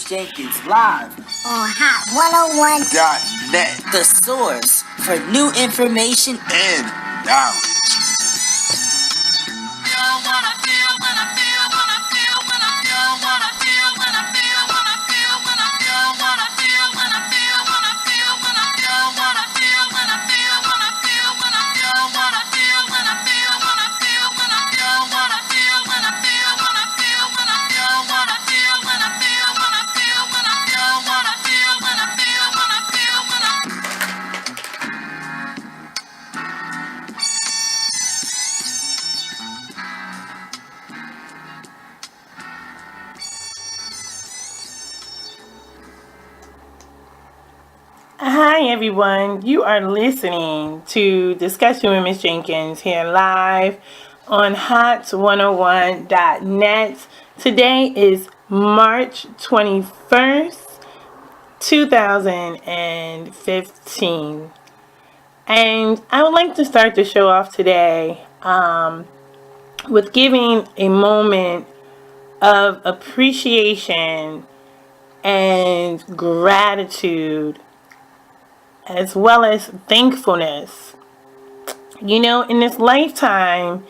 Miss Jenkins live on hot101.net, the source for new information and knowledge. Hi everyone, you are listening to Discussion with Miss Jenkins here live on hot101.net. Today is March 21st, 2015. And I would like to start the show off today with giving a moment of appreciation and gratitude, as well as thankfulness. You know, in this lifetime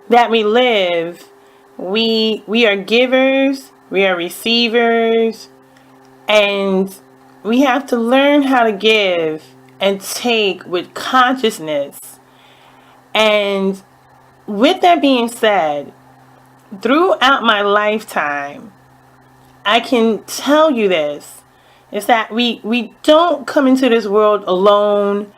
that we live, we are givers, we are receivers, and we have to learn how to give and take with consciousness. And with that being said, throughout my lifetime, I can tell you this, is that we don't come into this world alone,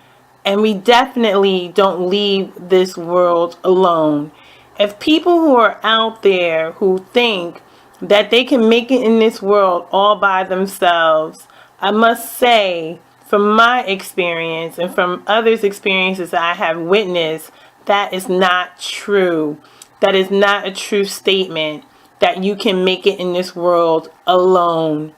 and we definitely don't leave this world alone. If people who are out there who think that they can make it in this world all by themselves, I must say, from my experience and from others' experiences I have witnessed, that is not true. That is not a true statement that you can make it in this world alone.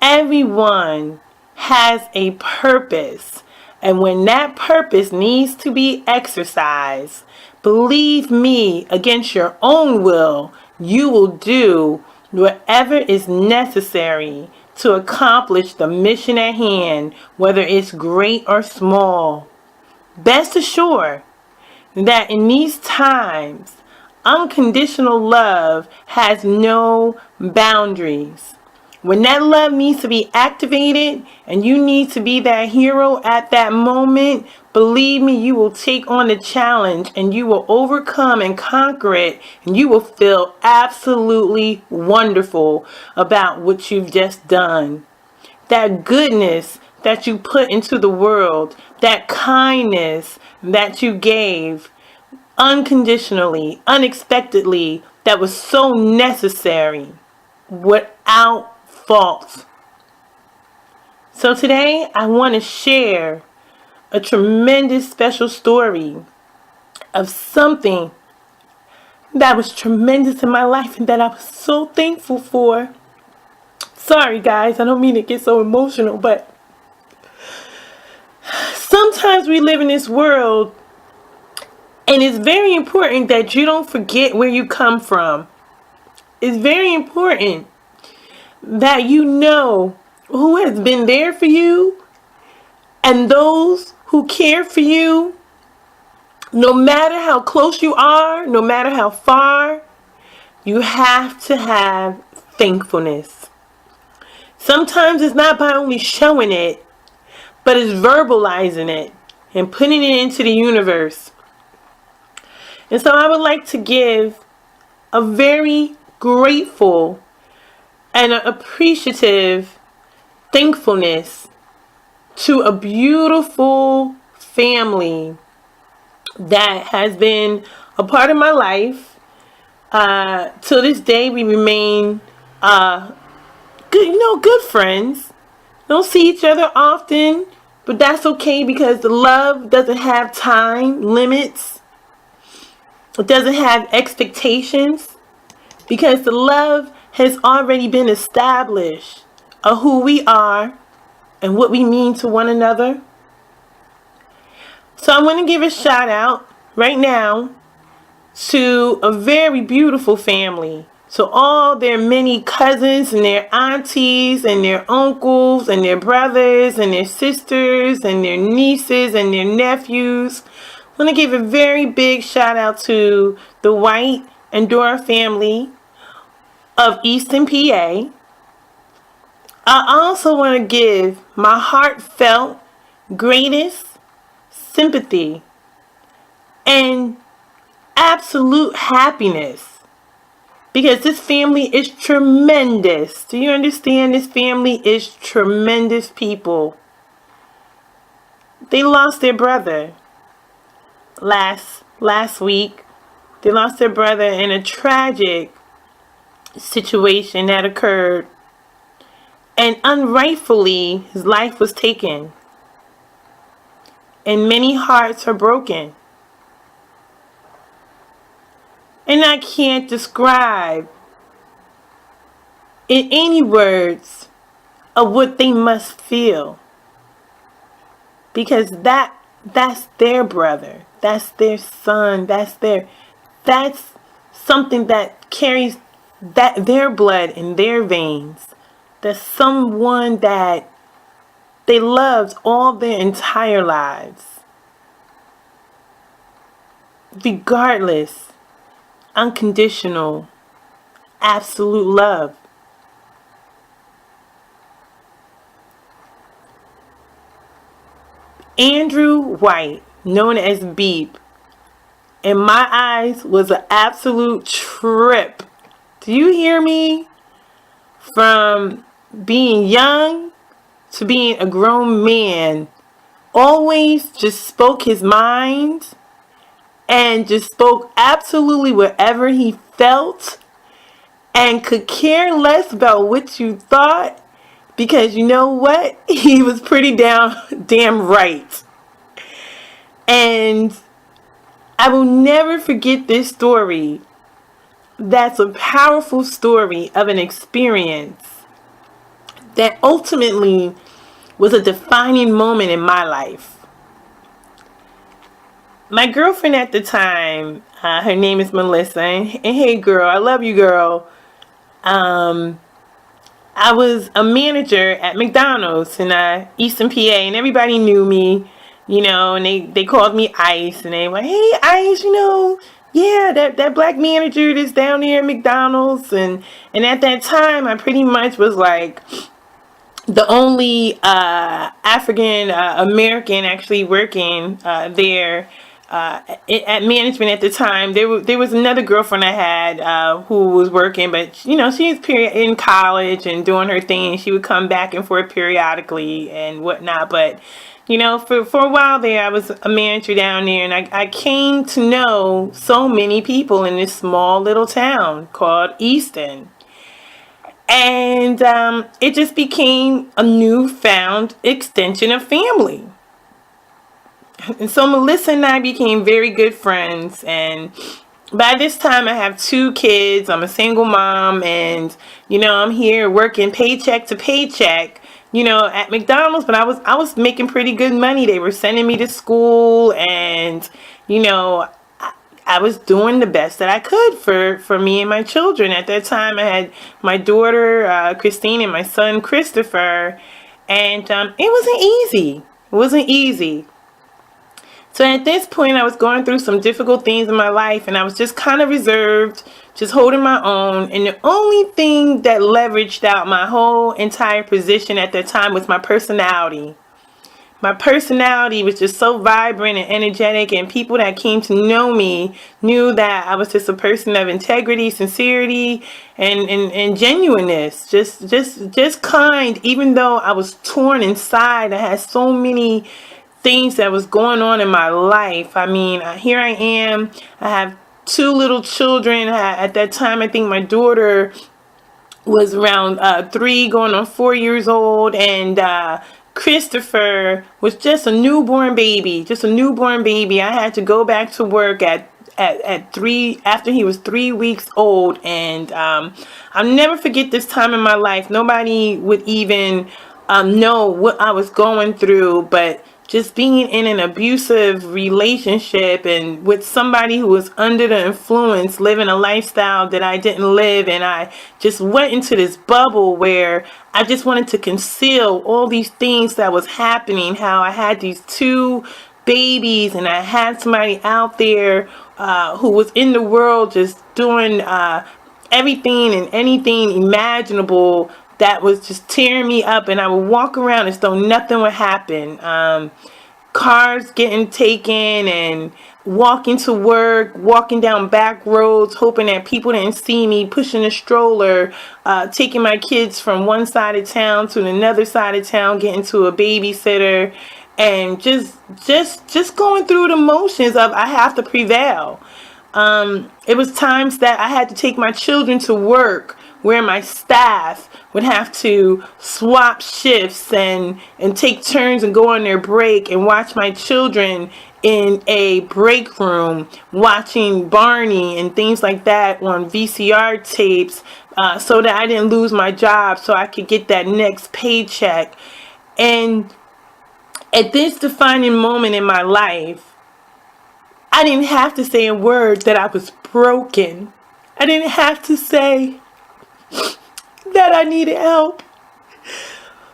Everyone has a purpose, and when that purpose needs to be exercised, believe me, against your own will, you will do whatever is necessary to accomplish the mission at hand, whether it's great or small. Best assured that in these times, unconditional love has no boundaries. When that love needs to be activated and you need to be that hero at that moment, believe me, you will take on the challenge and you will overcome and conquer it, and you will feel absolutely wonderful about what you've just done. That goodness that you put into the world, that kindness that you gave unconditionally, unexpectedly, that was so necessary, without fault. So today I want to share a tremendous special story of something that was tremendous in my life and that I was so thankful for. Sorry guys, I don't mean to get so emotional, but sometimes we live in this world and it's very important that you don't forget where you come from. It's very important that you know who has been there for you, and those who care for you, no matter how close you are, no matter how far, you have to have thankfulness. Sometimes it's not by only showing it, but it's verbalizing it and putting it into the universe. And so I would like to give a very grateful and appreciative thankfulness to a beautiful family that has been a part of my life. Till this day, we remain good friends. Don't see each other often, but that's okay because the love doesn't have time limits. It doesn't have expectations, because the love has already been established of who we are and what we mean to one another. So I want to give a shout out right now to a very beautiful family, So all their many cousins and their aunties and their uncles and their brothers and their sisters and their nieces and their nephews. I want to give a very big shout out to the White and Dora family of Easton, PA. I also want to give my heartfelt greatest sympathy and absolute happiness, because this family is tremendous. Do you understand? This family is tremendous people. They lost their brother last week. They lost their brother in a tragic situation that occurred, and unrightfully his life was taken, and many hearts are broken. And I can't describe in any words of what they must feel, because that's their brother, that's their son, that's something that carries their blood in their veins. That's someone that they loved all their entire lives, regardless, unconditional, absolute love. Andrew White, known as Beep, in my eyes was an absolute trip. Do you hear me? From being young to being a grown man, always just spoke his mind and just spoke absolutely whatever he felt and could care less about what you thought, because you know what? He was pretty damn right. And I will never forget this story. That's a powerful story of an experience that ultimately was a defining moment in my life. My girlfriend at the time, her name is Melissa, and hey girl, I love you, girl. I was a manager at McDonald's in Easton, PA, and everybody knew me, and they called me Ice, and they were like, hey Ice, yeah, that black manager that's down there at McDonald's, and at that time I pretty much was like the only African American actually working there at management at the time. There was another girlfriend I had who was working, but she was in college and doing her thing. She would come back and forth periodically and whatnot, but for a while there, I was a manager down there, and I came to know so many people in this small little town called Easton. And it just became a newfound extension of family. And so Melissa and I became very good friends, and by this time I have 2 kids. I'm a single mom, and I'm here working paycheck to paycheck, at McDonald's, but I was making pretty good money. They were sending me to school, and I was doing the best that I could for me and my children. At that time I had my daughter Christine and my son Christopher, and it wasn't easy. So at this point, I was going through some difficult things in my life, and I was just kind of reserved, just holding my own. And the only thing that leveraged out my whole entire position at that time was my personality. My personality was just so vibrant and energetic, and people that came to know me knew that I was just a person of integrity, sincerity, and genuineness. Just kind, even though I was torn inside. I had so many things that was going on in my life. I mean, here I am. I have 2 little children. At that time, I think my daughter was around 3 going on 4 years old, and Christopher was just a newborn baby. I had to go back to work at 3 after he was 3 weeks old, and I'll never forget this time in my life. Nobody would even know what I was going through, but just being in an abusive relationship and with somebody who was under the influence, living a lifestyle that I didn't live. And I just went into this bubble where I just wanted to conceal all these things that was happening, how I had these two babies and I had somebody out there who was in the world just doing everything and anything imaginable that was just tearing me up, and I would walk around as though nothing would happen. Cars getting taken and walking to work, walking down back roads, hoping that people didn't see me, pushing a stroller, taking my kids from one side of town to another side of town, getting to a babysitter, and just going through the motions of I have to prevail. It was times that I had to take my children to work where my staff would have to swap shifts and take turns and go on their break and watch my children in a break room watching Barney and things like that on VCR tapes so that I didn't lose my job so I could get that next paycheck. And at this defining moment in my life, I didn't have to say a word that I was broken. I didn't have to say that I needed help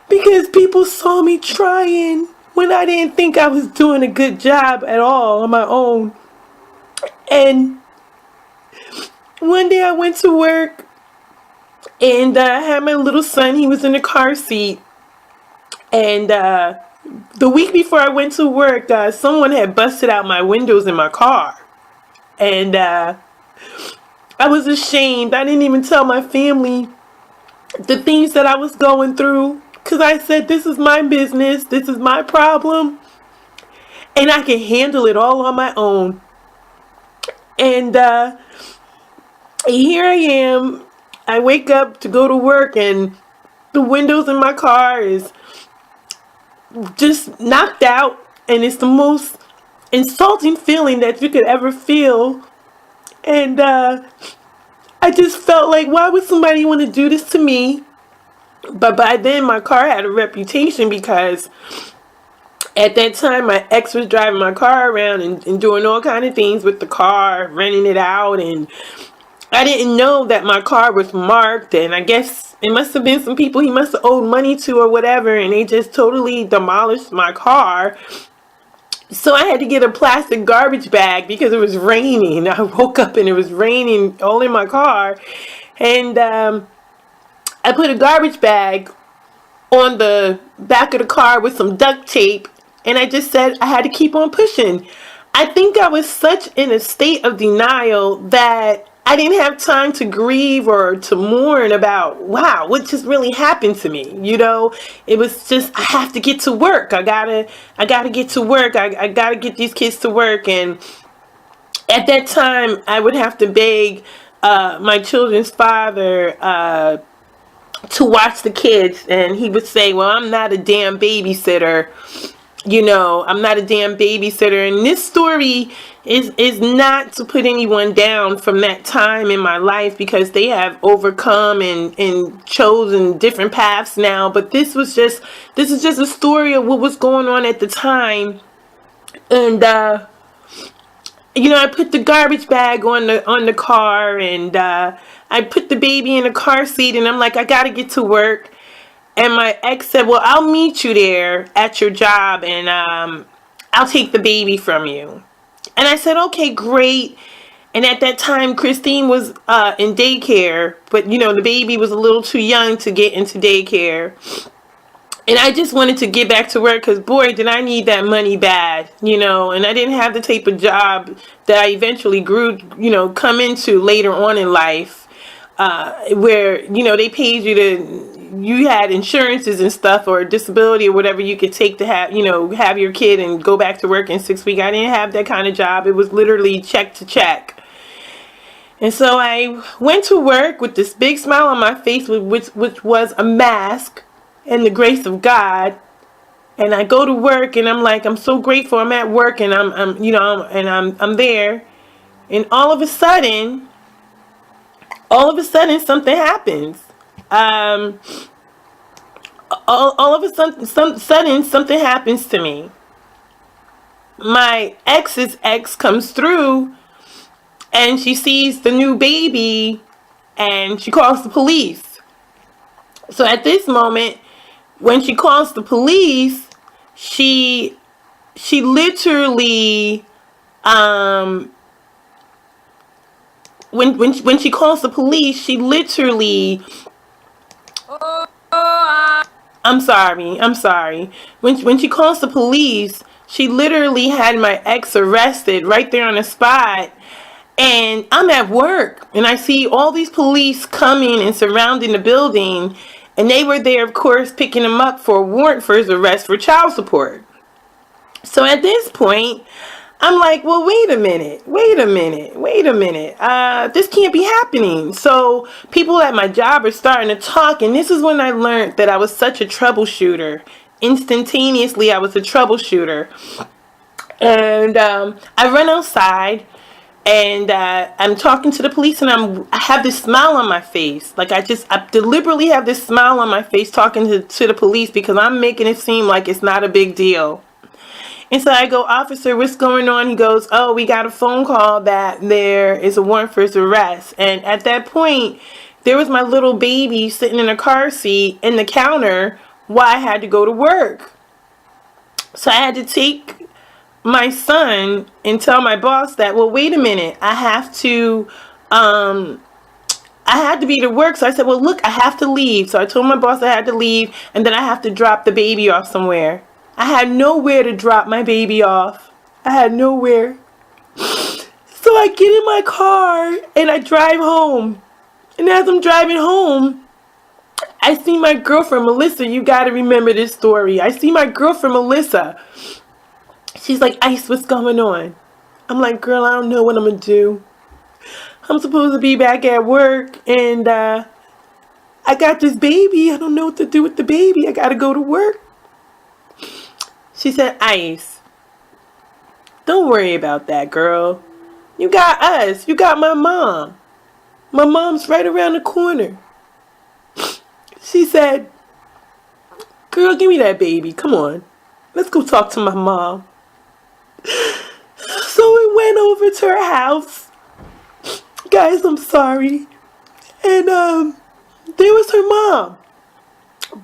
because people saw me trying when I didn't think I was doing a good job at all on my own. And one day I went to work and I had my little son. He was in the car seat. And the week before I went to work, someone had busted out my windows in my car. And I was ashamed. I didn't even tell my family the things that I was going through because I said, this is my business. This is my problem. And I can handle it all on my own. And here I am. I wake up to go to work and the windows in my car is just knocked out, and it's the most insulting feeling that you could ever feel. And I just felt like, why would somebody want to do this to me? But by then my car had a reputation because at that time my ex was driving my car around and doing all kind of things with the car, renting it out, and I didn't know that my car was marked, and I guess it must have been some people he must have owed money to or whatever, and they just totally demolished my car. So I had to get a plastic garbage bag because it was raining. I woke up and it was raining all in my car, and I put a garbage bag on the back of the car with some duct tape, and I just said I had to keep on pushing. I think I was such in a state of denial that I didn't have time to grieve or to mourn about, wow, what just really happened to me. You know, it was just, I have to get to work. I gotta get to work. I gotta get these kids to work. And at that time, I would have to beg my children's father to watch the kids. And he would say, well, I'm not a damn babysitter. You know, I'm not a damn babysitter. And this story is not to put anyone down from that time in my life, because they have overcome and chosen different paths now. But this is just a story of what was going on at the time. And you know, I put the garbage bag on the car, and I put the baby in the car seat, and I'm like, I gotta get to work. And my ex said, well, I'll meet you there at your job, and I'll take the baby from you. And I said, okay, great. And at that time, Christine was in daycare, but, you know, the baby was a little too young to get into daycare. And I just wanted to get back to work because, boy, did I need that money bad, you know. And I didn't have the type of job that I eventually come into later on in life, where, you know, they paid you had insurances and stuff, or disability or whatever you could take to have your kid and go back to work in 6 weeks. I didn't have that kind of job. It was literally check to check. And so I went to work with this big smile on my face, which was a mask and the grace of God. And I go to work and I'm like, I'm so grateful I'm at work, and I'm there. And all of a sudden something happens. All of a sudden something happens to me. my ex's ex comes through and she sees the new baby and she calls the police. So at this moment, when she calls the police, she literally when she calls the police, she literally I'm sorry. When she calls the police, she literally had my ex arrested right there on the spot. And I'm at work and I see all these police coming and surrounding the building, and they were there, of course, picking him up for a warrant for his arrest for child support. So at this point, I'm like, well, wait a minute. This can't be happening. So people at my job are starting to talk, and this is when I learned that I was such a troubleshooter. Instantaneously, I was a troubleshooter. And I run outside, and I'm talking to the police, and I have this smile on my face. Like I deliberately have this smile on my face talking to the police because I'm making it seem like it's not a big deal. And so I go, officer, what's going on? He goes, oh, we got a phone call that there is a warrant for his arrest. And at that point, there was my little baby sitting in a car seat in the counter while I had to go to work. So I had to take my son and tell my boss that, well, wait a minute, I had to be to work. So I said, well, look, I have to leave. So I told my boss I had to leave, and then I have to drop the baby off somewhere. I had nowhere to drop my baby off. I had nowhere. So I get in my car and I drive home. And as I'm driving home, I see my girlfriend, Melissa. You got to remember this story. I see my girlfriend, Melissa. She's like, Ice, what's going on? I'm like, girl, I don't know what I'm going to do. I'm supposed to be back at work, and I got this baby. I don't know what to do with the baby. I got to go to work. She said, Ice, don't worry about that, girl. You got us. You got my mom. My mom's right around the corner. She said, girl, give me that baby. Come on. Let's go talk to my mom. So we went over to her house. Guys, I'm sorry. And there was her mom.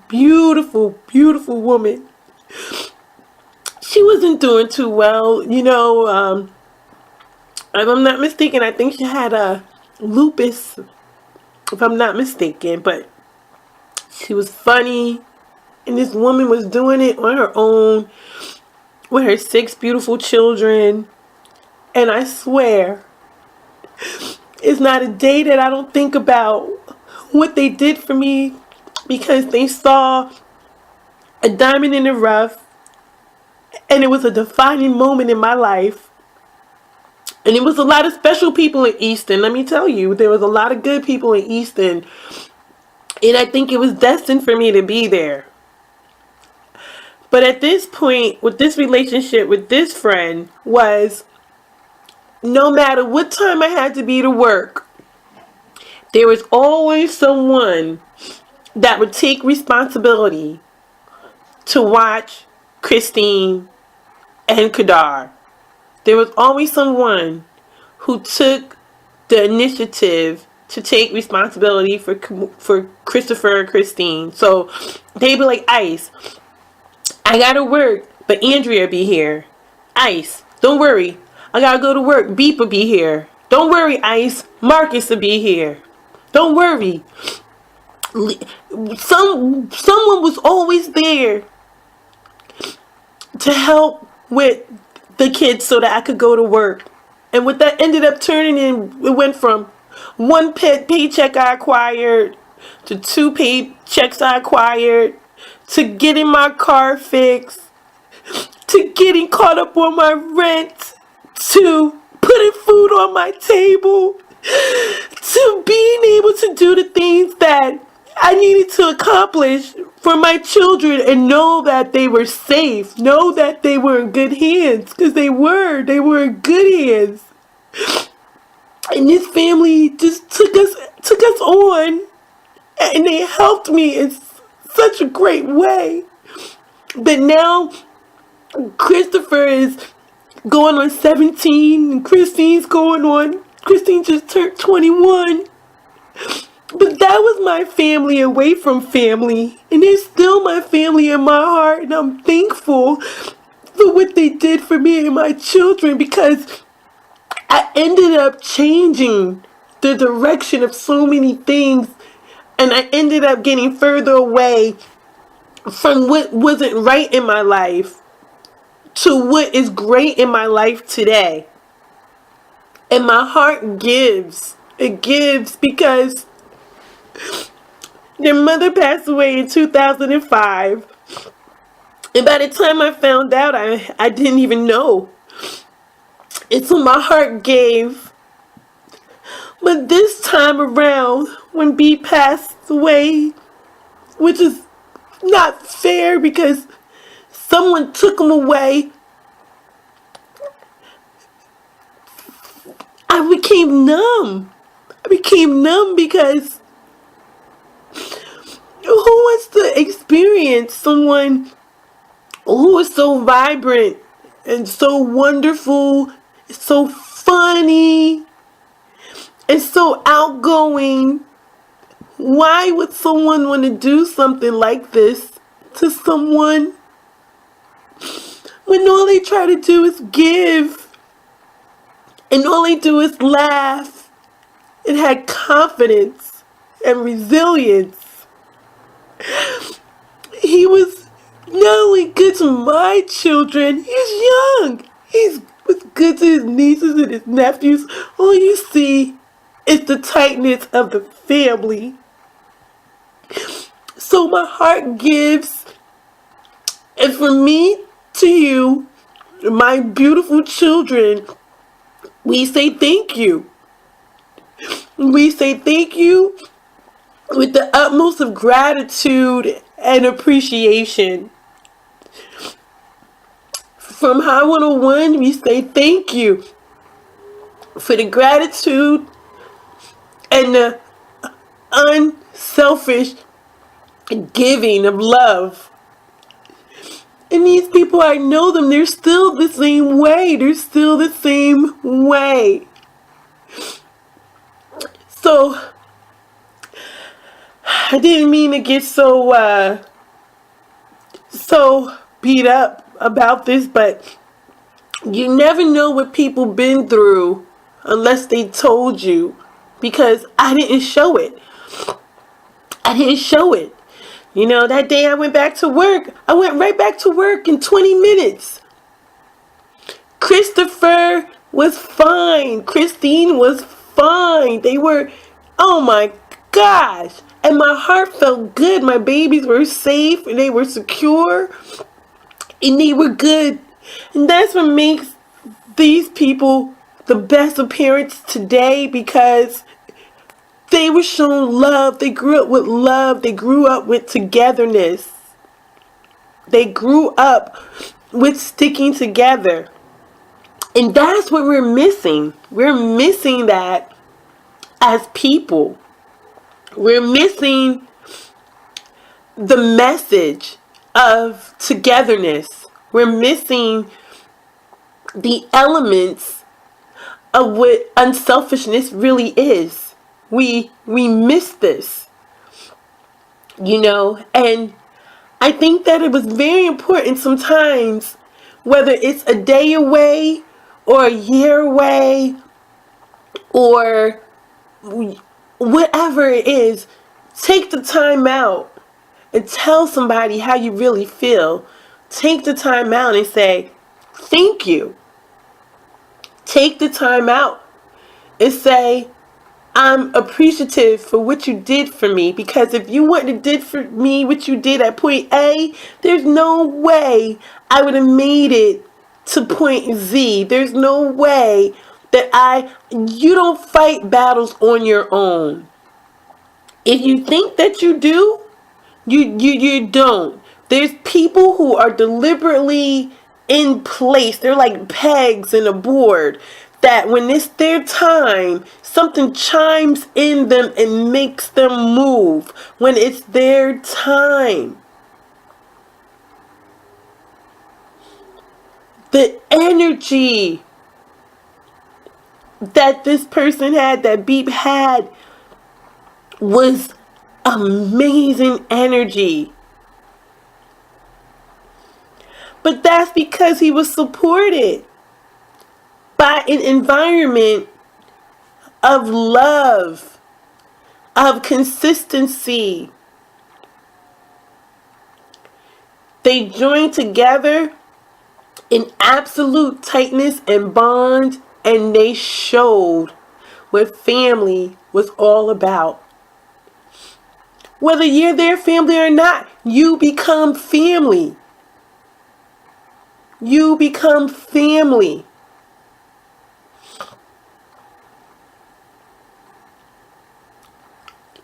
Beautiful, beautiful woman. She wasn't doing too well, if I'm not mistaken. I think she had a lupus, if I'm not mistaken. But she was funny, and this woman was doing it on her own with her 6 beautiful children. And I swear, it's not a day that I don't think about what they did for me, because they saw a diamond in the rough. And it was a defining moment in my life. And it was a lot of special people in Easton. Let me tell you, there was a lot of good people in Easton. And I think it was destined for me to be there. But at this point, with this relationship with this friend, was no matter what time I had to be to work, there was always someone that would take responsibility to watch Christine and Kadar. There was always someone who took the initiative to take responsibility for Christopher and Christine. So they'd be like, Ice, I gotta work, but Andrea be here. Ice, don't worry, I gotta go to work. Beep will be here. Don't worry, Ice, Marcus will be here. Don't worry. Someone was always there to help with the kids so that I could go to work. And what that ended up turning in, it went from one paycheck I acquired to 2 paychecks I acquired to getting my car fixed to getting caught up on my rent to putting food on my table to being able to do the things that I needed to accomplish for my children and know that they were safe, know that they were in good hands, because they were in good hands. And this family just took us on, and they helped me in such a great way. But now Christopher is going on 17, and Christine just turned 21. But that was my family away from family. And they're still my family in my heart. And I'm thankful for what they did for me and my children, because I ended up changing the direction of so many things. And I ended up getting further away from what wasn't right in my life to what is great in my life today. And my heart gives. It gives because their mother passed away in 2005. And by the time I found out, I didn't even know. And so my heart gave. But this time around, when B passed away, which is not fair because someone took him away, I became numb. I became numb because who wants to experience someone who is so vibrant and so wonderful, so funny, and so outgoing? Why would someone want to do something like this to someone when all they try to do is give and all they do is laugh and had confidence and resilience? He was not only good to my children, he's young. He was good to his nieces and his nephews. All you see is the tightness of the family. So my heart gives. And for me to you, my beautiful children, we say thank you. We say thank you with the utmost of gratitude and appreciation. From High 101, we say thank you for the gratitude and the unselfish giving of love. And these people, I know them, they're still the same way. They're still the same way. So, I didn't mean to get so beat up about this, but you never know what people been through unless they told you, because I didn't show it. I didn't show it. You know, that day I went back to work, I went right back to work in 20 minutes. Christopher was fine. Christine was fine. They were, oh my gosh. And my heart felt good. My babies were safe and they were secure and they were good. And that's what makes these people the best of parents today, because they were shown love. They grew up with love. They grew up with togetherness. They grew up with sticking together. And that's what we're missing. We're missing that as people. We're missing the message of togetherness. We're missing the elements of what unselfishness really is. We miss this, you know, and I think that it was very important sometimes, whether it's a day away or a year away or whatever it is, take the time out and tell somebody how you really feel. Take the time out and say, thank you. Take the time out and say, I'm appreciative for what you did for me, because if you wouldn't have did for me what you did at point A, there's no way I would have made it to point Z. There's no way that you don't fight battles on your own. If you think that you do, you don't. There's people who are deliberately in place. They're like pegs in a board, that when it's their time, something chimes in them and makes them move when it's their time. The energy that this person had, that Beep had, was amazing energy. But that's because he was supported by an environment of love, of consistency. They joined together in absolute tightness and bond, and they showed what family was all about. Whether you're their family or not, you become family. You become family.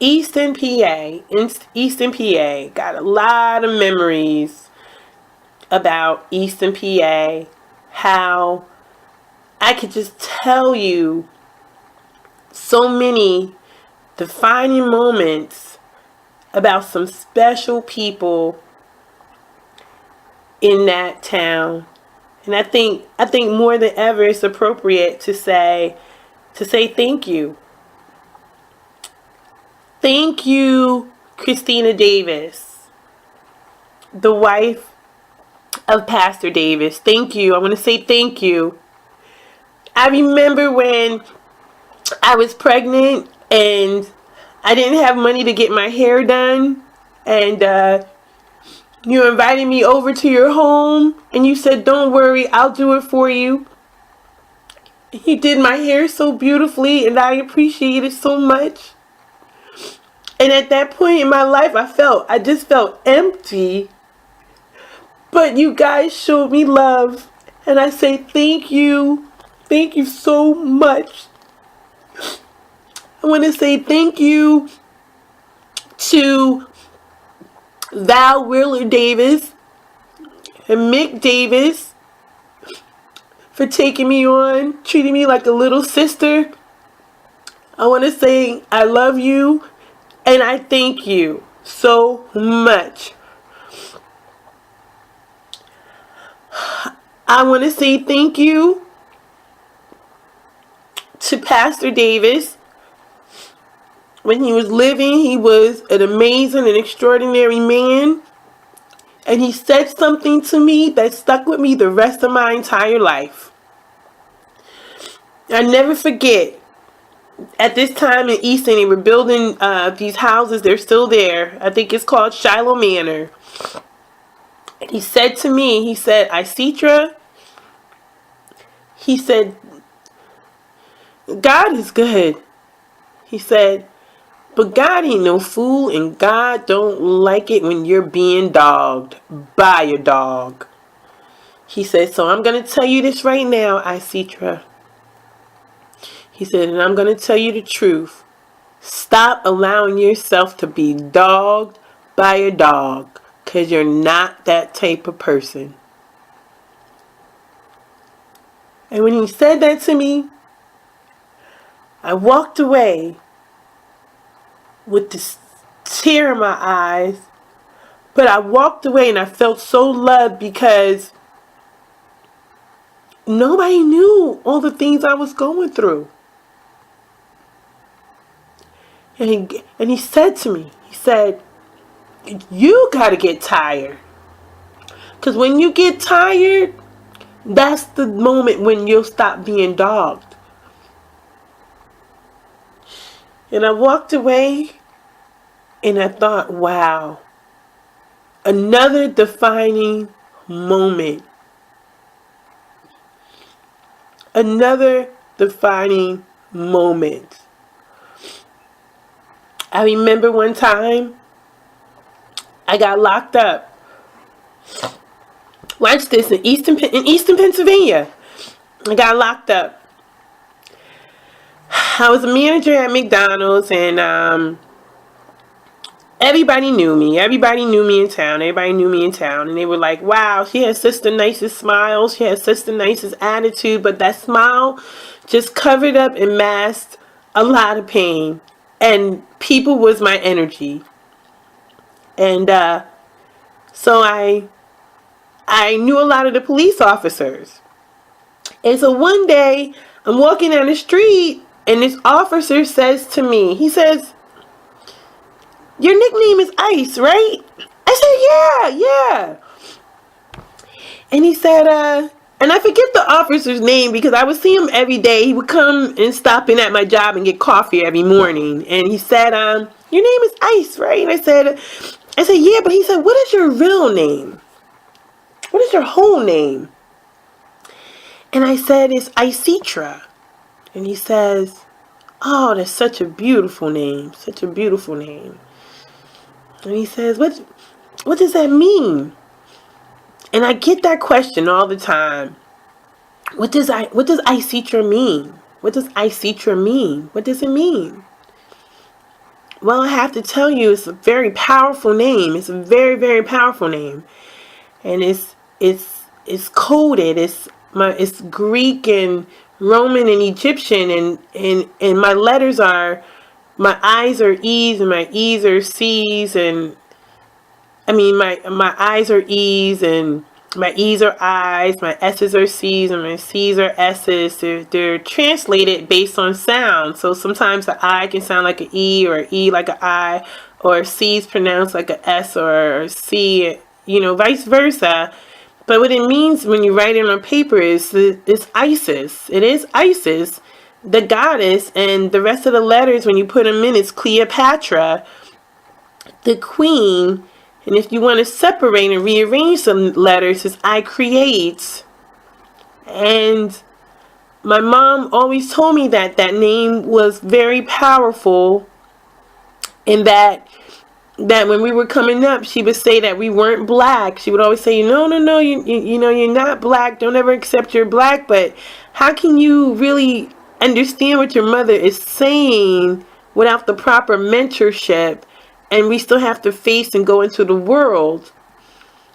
Eastern PA, got a lot of memories about Eastern PA. How I could just tell you so many defining moments about some special people in that town. And I think more than ever it's appropriate to say thank you. Thank you, Christina Davis, the wife of Pastor Davis. Thank you. I want to say thank you. I remember when I was pregnant and I didn't have money to get my hair done, and you invited me over to your home and you said, "Don't worry, I'll do it for you." You did my hair so beautifully and I appreciate it so much. And at that point in my life, I just felt empty. But you guys showed me love. And I say thank you. Thank you so much. I want to say thank you to Val Wheeler Davis and Mick Davis for taking me on, treating me like a little sister. I want to say I love you. And I thank you so much. I want to say thank you to Pastor Davis. When he was living, he was an amazing and extraordinary man. And he said something to me that stuck with me the rest of my entire life. I never forget. At this time in Easton, they were building these houses. They're still there. I think it's called Shiloh Manor. And he said to me, he said, "Isitra," he said, "God is good." He said, "But God ain't no fool, and God don't like it when you're being dogged by a dog." He said, "So I'm going to tell you this right now, Isitra." He said, "And I'm going to tell you the truth. Stop allowing yourself to be dogged by a dog, because you're not that type of person." And when he said that to me, I walked away with this tear in my eyes. But I walked away and I felt so loved because nobody knew all the things I was going through. And he said to me, he said, "You got to get tired. Because when you get tired, that's the moment when you'll stop being dogged." And I walked away and I thought, wow, another defining moment. Another defining moment. I remember one time I got locked up. Watch this, in Eastern Pennsylvania. I got locked up. I was a manager at McDonald's, and everybody knew me. Everybody knew me in town. And they were like, "Wow, she has such the nicest smile. She has such the nicest attitude." But that smile just covered up and masked a lot of pain. And people was my energy. And so I I knew a lot of the police officers. And so one day, I'm walking down the street, and this officer says to me, he says, "Your nickname is Ice, right?" I said, "Yeah. And he said, and I forget the officer's name because I would see him every day. He would come and stop in at my job and get coffee every morning. And he said, "Your name is Ice, right?" And I said, "Yeah." But he said, "What is your real name? What is your whole name?" And I said, "It's Icitra." And he says, "Oh, that's such a beautiful name. Such a beautiful name." And he says, What does that mean?" And I get that question all the time. What does Icitra mean? What does Icitra mean? What does it mean? Well, I have to tell you, it's a very powerful name. It's a very, very powerful name. And it's coded. It's Greek and Roman and Egyptian, and my letters are, my I's are E's and my E's are C's, and I mean my I's are E's and my E's are I's, my S's are C's, and my C's are S's. They're translated based on sound. So sometimes the I can sound like an E, or E like an I, or C's pronounced like an S or C, vice versa. But what it means when you write it on paper is it's Isis. It is Isis, the goddess, and the rest of the letters, when you put them in, it's Cleopatra, the queen. And if you want to separate and rearrange some letters, it's I create. And my mom always told me that name was very powerful, and that when we were coming up, she would say that we weren't black. She would always say, "No, you're not black. Don't ever accept you're black." But how can you really understand what your mother is saying without the proper mentorship? And we still have to face and go into the world.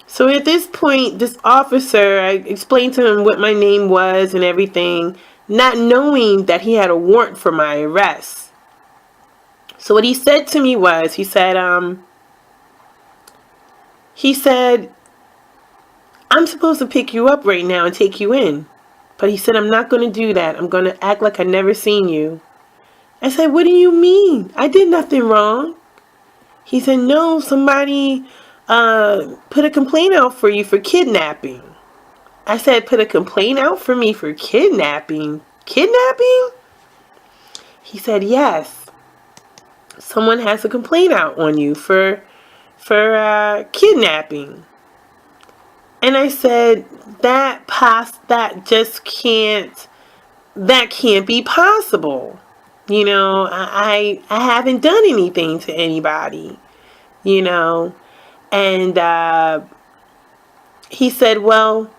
So at this point, this officer, I explained to him what my name was and everything, not knowing that he had a warrant for my arrest. So what he said to me was, he said, "I'm supposed to pick you up right now and take you in. But," he said, "I'm not going to do that. I'm going to act like I never seen you." I said, "What do you mean? I did nothing wrong." He said, "No, somebody put a complaint out for you for kidnapping." I said, "Put a complaint out for me for kidnapping? Kidnapping?" He said, "Yes. Someone has a complaint out on you for kidnapping." And I said, that can't be possible. I haven't done anything to anybody, and he said, "Well,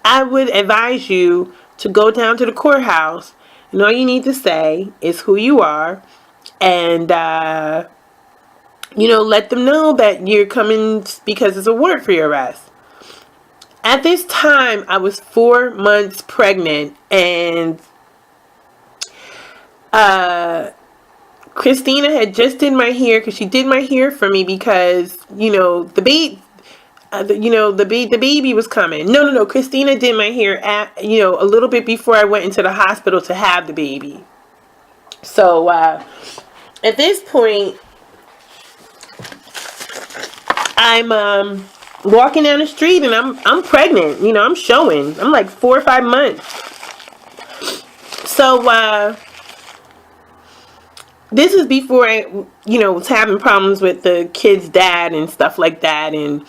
I would advise you to go down to the courthouse, and all you need to say is who you are, and let them know that you're coming because it's a warrant for your arrest." At this time, I was 4 months pregnant, and Christina had just did my hair, because she did my hair for me, because the baby was coming. No, Christina did my hair a little bit before I went into the hospital to have the baby. So at this point, I'm walking down the street, and I'm pregnant. I'm showing. I'm like 4 or 5 months. So this is before I, was having problems with the kid's dad and stuff like that, and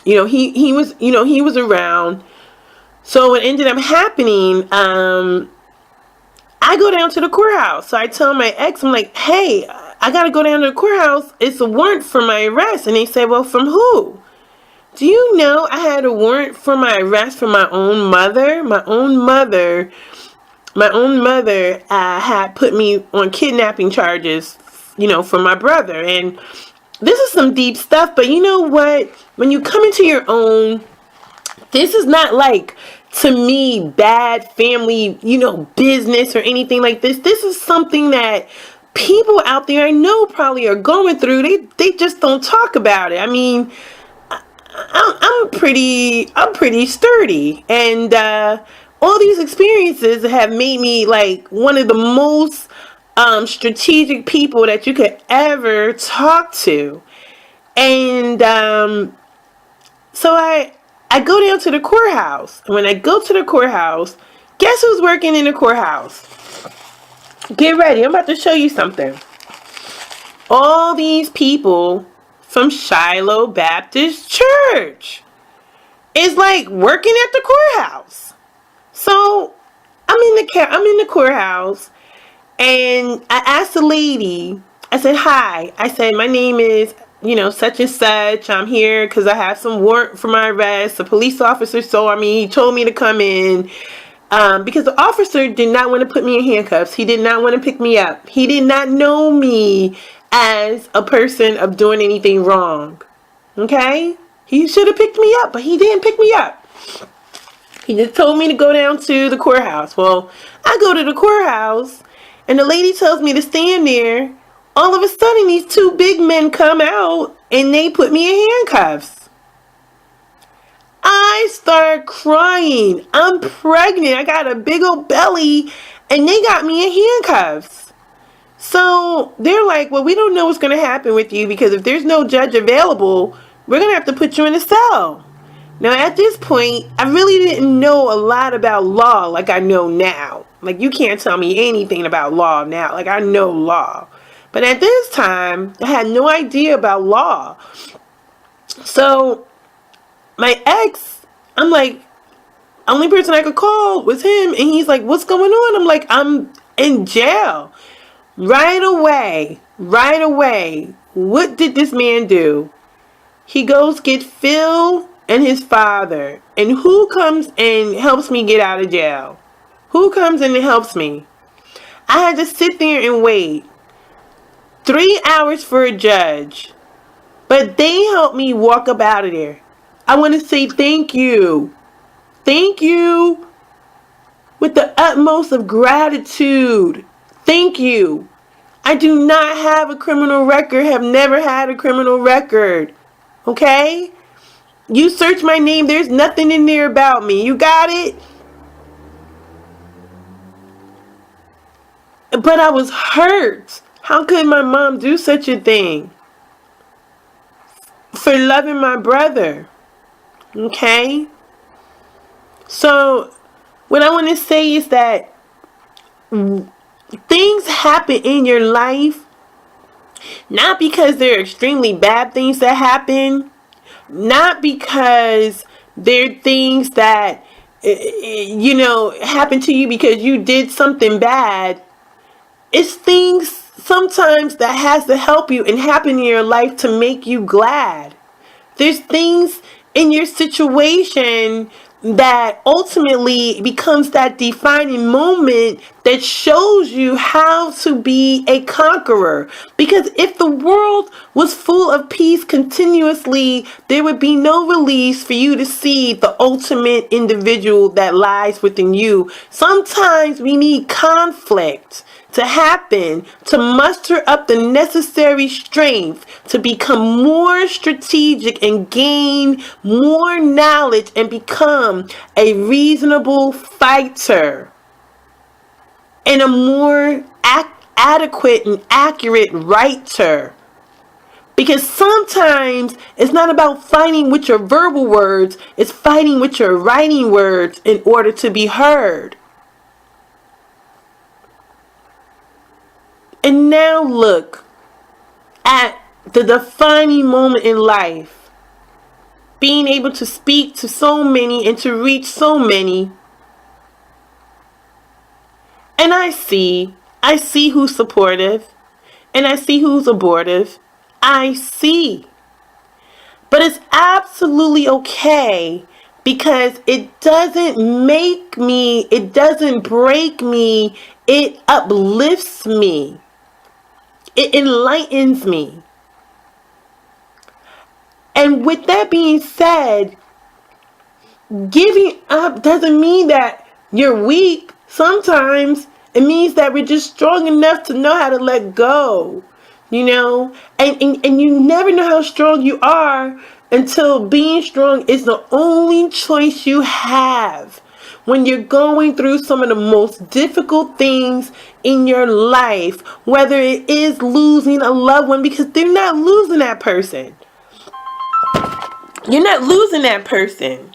he was around. So what ended up happening, I go down to the courthouse. So I tell my ex, I'm like, "Hey, I gotta go down to the courthouse. It's a warrant for my arrest." And they said, "Well, from who?" Do you know I had a warrant for my arrest from my own mother? My own mother had put me on kidnapping charges, for my brother. And this is some deep stuff, but you know what? When you come into your own, this is not like, to me, bad family, business or anything like this. This is something that people out there I know probably are going through. They just don't talk about it. I mean, I'm pretty sturdy, and all these experiences have made me like one of the most strategic people that you could ever talk to. And so I go down to the courthouse. And when I go to the courthouse, guess who's working in the courthouse? Get ready. I'm about to show you something. All these people from Shiloh Baptist Church is like working at the courthouse. So I'm in the courthouse, and I asked the lady. I said, "Hi." I said, "My name is, such and such. I'm here because I have some warrant for my arrest. A police officer saw me. He told me to come in." Because the officer did not want to put me in handcuffs. He did not want to pick me up. He did not know me as a person of doing anything wrong. Okay? He should have picked me up, but he didn't pick me up. He just told me to go down to the courthouse. Well, I go to the courthouse, and the lady tells me to stand there. All of a sudden, these two big men come out, and they put me in handcuffs. I start crying. I'm pregnant. I got a big old belly, and they got me in handcuffs. So they're like, "Well, we don't know what's going to happen with you because if there's no judge available, we're going to have to put you in a cell." Now, at this point, I really didn't know a lot about law like I know now. Like, you can't tell me anything about law now. Like, I know law. But at this time, I had no idea about law. So my ex, I'm like, only person I could call was him, and he's like, "What's going on?" I'm like, "I'm in jail." Right away. What did this man do? He goes get Phil and his father. And who comes and helps me get out of jail? Who comes in and helps me? I had to sit there and wait 3 hours for a judge. But they helped me walk up out of there. I want to say thank you. Thank you with the utmost of gratitude. Thank you. I do not have a criminal record, have never had a criminal record. Okay? You search my name, there's nothing in there about me. You got it? But I was hurt. How could my mom do such a thing? For loving my brother. Okay? So, what I want to say is that things happen in your life not because they're extremely bad things that happen, not because they're things that happen to you because you did something bad. It's things sometimes that has to help you and happen in your life to make you glad. There's things in your situation that ultimately becomes that defining moment that shows you how to be a conqueror. Because if the world was full of peace continuously, there would be no release for you to see the ultimate individual that lies within you. Sometimes we need conflict to happen to muster up the necessary strength to become more strategic and gain more knowledge and become a reasonable fighter and a more adequate and accurate writer. Because sometimes it's not about fighting with your verbal words, it's fighting with your writing words in order to be heard. And now look at the defining moment in life. Being able to speak to so many and to reach so many. And I see who's supportive. And I see who's abortive. I see. But it's absolutely okay because it doesn't make me, it doesn't break me, it uplifts me. It enlightens me. And with that being said, giving up doesn't mean that you're weak. Sometimes it means that we're just strong enough to know how to let go. And you never know how strong you are until being strong is the only choice you have when you're going through some of the most difficult things in your life, whether it is losing a loved one, because they're not losing that person. You're not losing that person.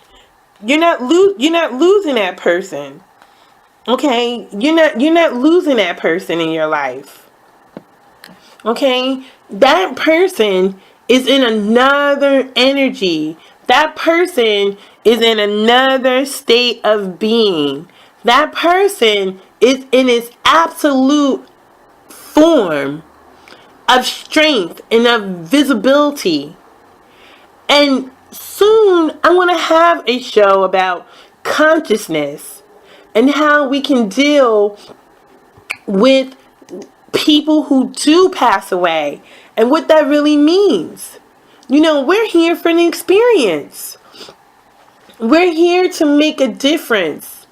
You're not losing that person. Okay? You're not losing that person in your life. Okay? That person is in another energy. That person is in another state of being. That person is in its absolute form of strength and of visibility. And soon I want to have a show about consciousness and how we can deal with people who do pass away and what that really means. You know, we're here for an experience. We're here to make a difference.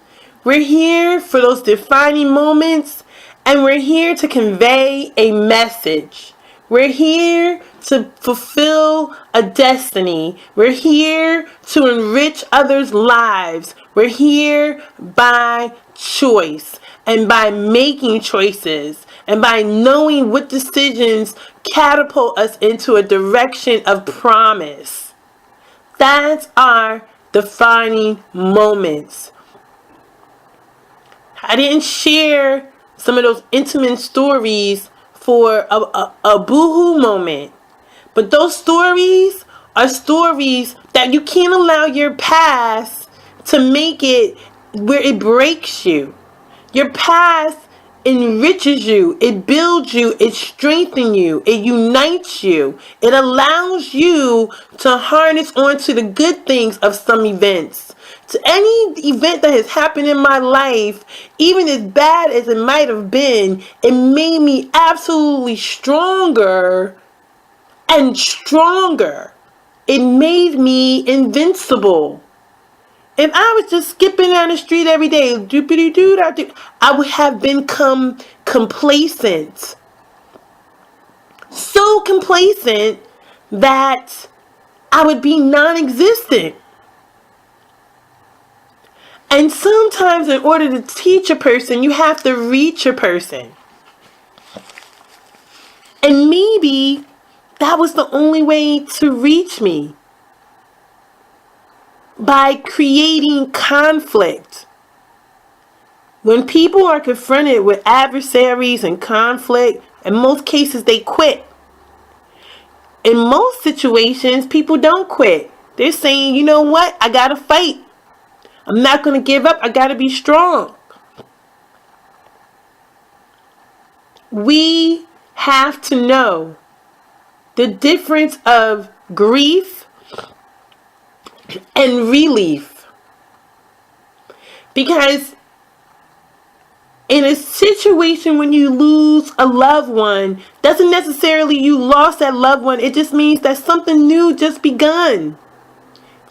We're here for those defining moments, and we're here to convey a message. We're here to fulfill a destiny. We're here to enrich others' lives. We're here by choice and by making choices and by knowing what decisions catapult us into a direction of promise. That's our defining moments. I didn't share some of those intimate stories for a boohoo moment. But those stories are stories that you can't allow your past to make it where it breaks you. Your past enriches you, it builds you, it strengthens you, it unites you. It allows you to harness onto the good things of some events. To any event that has happened in my life, even as bad as it might have been, it made me absolutely stronger and stronger. It made me invincible. If I was just skipping down the street every day, I would have become complacent. So complacent that I would be non-existent. And sometimes in order to teach a person, you have to reach a person. And maybe that was the only way to reach me. By creating conflict. When people are confronted with adversaries and conflict, in most cases they quit. In most situations, people don't quit. They're saying, you know what? I gotta fight. I'm not gonna give up. I gotta be strong. We have to know the difference of grief and relief. Because in a situation when you lose a loved one, doesn't necessarily you lost that loved one. It just means that something new just begun.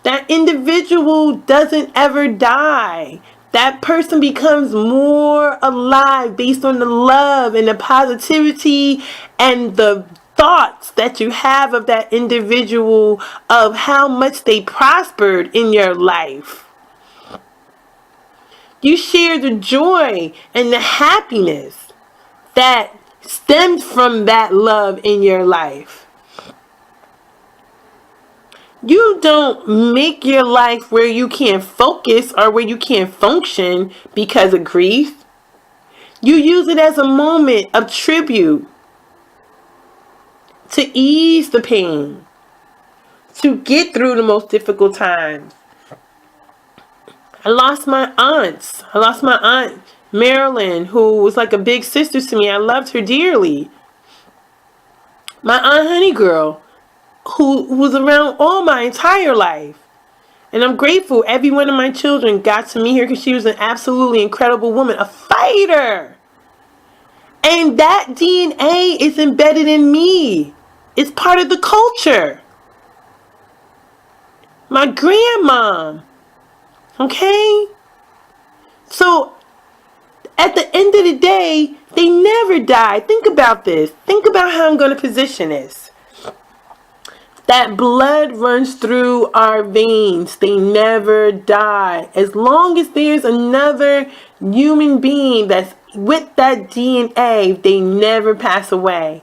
That individual doesn't ever die. That person becomes more alive based on the love and the positivity and the thoughts that you have of that individual, of how much they prospered in your life. You share the joy and the happiness that stems from that love in your life. You don't make your life where you can't focus or where you can't function because of grief. You use it as a moment of tribute to ease the pain, to get through the most difficult times. I lost my aunts. I lost my aunt Marilyn, who was like a big sister to me. I loved her dearly. My aunt Honey Girl, who was around all my entire life. And I'm grateful every one of my children got to meet her because she was an absolutely incredible woman, a fighter. And that DNA is embedded in me. It's part of the culture. My grandmom. Okay? So, at the end of the day, they never die. Think about this. Think about how I'm going to position this. That blood runs through our veins. They never die. As long as there's another human being that's with that DNA, they never pass away.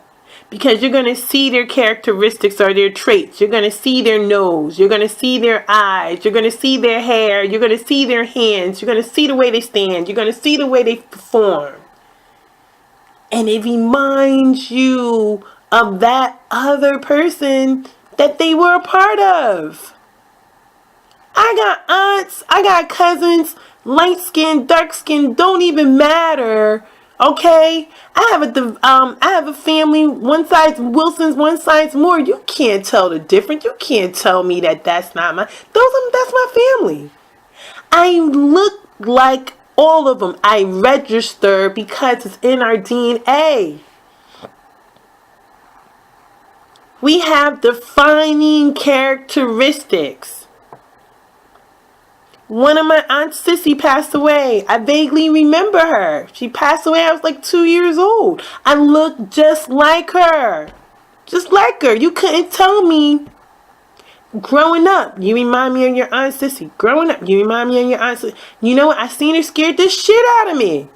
Because you're going to see their characteristics or their traits. You're going to see their nose. You're going to see their eyes. You're going to see their hair. You're going to see their hands. You're going to see the way they stand. You're going to see the way they perform. And it reminds you of that other person that they were a part of. I got aunts, I got cousins, light skin, dark skin, don't even matter. Okay, I have a family. One side's Wilson's, one side's Moore. You can't tell the difference. You can't tell me that that's not my. That's my family. I look like all of them. I register because it's in our DNA. We have defining characteristics. One of my aunts, Sissy, passed away. I vaguely remember her. She passed away. I was like 2 years old. I look just like her. Just like her. You couldn't tell me. Growing up, you remind me of your Aunt Sissy. Growing up, you remind me of your Aunt Sissy. You know what? I seen her scared the shit out of me.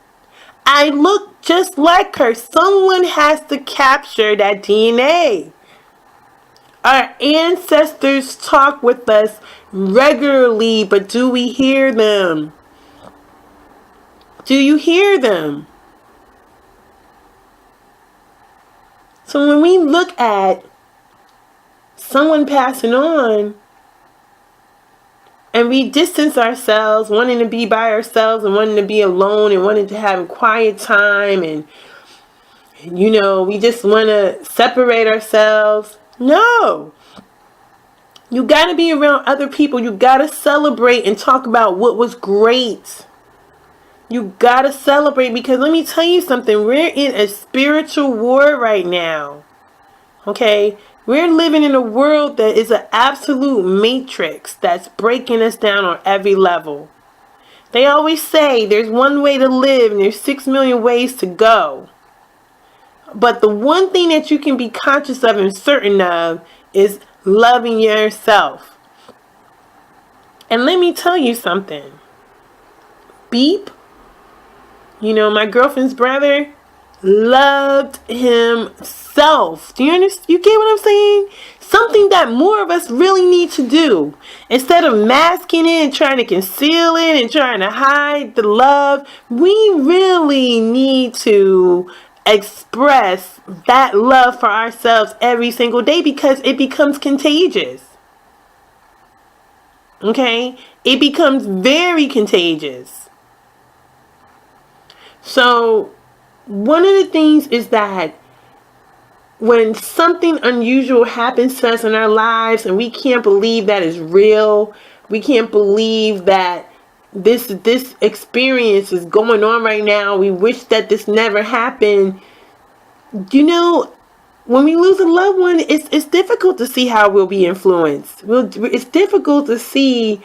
I look just like her. Someone has to capture that DNA. Our ancestors talk with us regularly, but do we hear them? Do you hear them? So when we look at someone passing on and we distance ourselves, wanting to be by ourselves and wanting to be alone and wanting to have quiet time and, you know, we just want to separate ourselves. No. You got to be around other people. You got to celebrate and talk about what was great. You got to celebrate, because let me tell you something. We're in a spiritual war right now. Okay? We're living in a world that is an absolute matrix that's breaking us down on every level. They always say there's one way to live and there's 6 million ways to go. But the one thing that you can be conscious of and certain of is loving yourself. And let me tell you something. Beep, you know, my girlfriend's brother loved himself. Do you understand? You get what I'm saying? Something that more of us really need to do. Instead of masking it and trying to conceal it and trying to hide the love, we really need to express that love for ourselves every single day, because it becomes contagious. Okay? It becomes very contagious. So, one of the things is that when something unusual happens to us in our lives and we can't believe that is real, we can't believe that this experience is going on right now, we wish that this never happened. You know, when we lose a loved one, it's difficult to see how we'll be influenced. It's difficult to see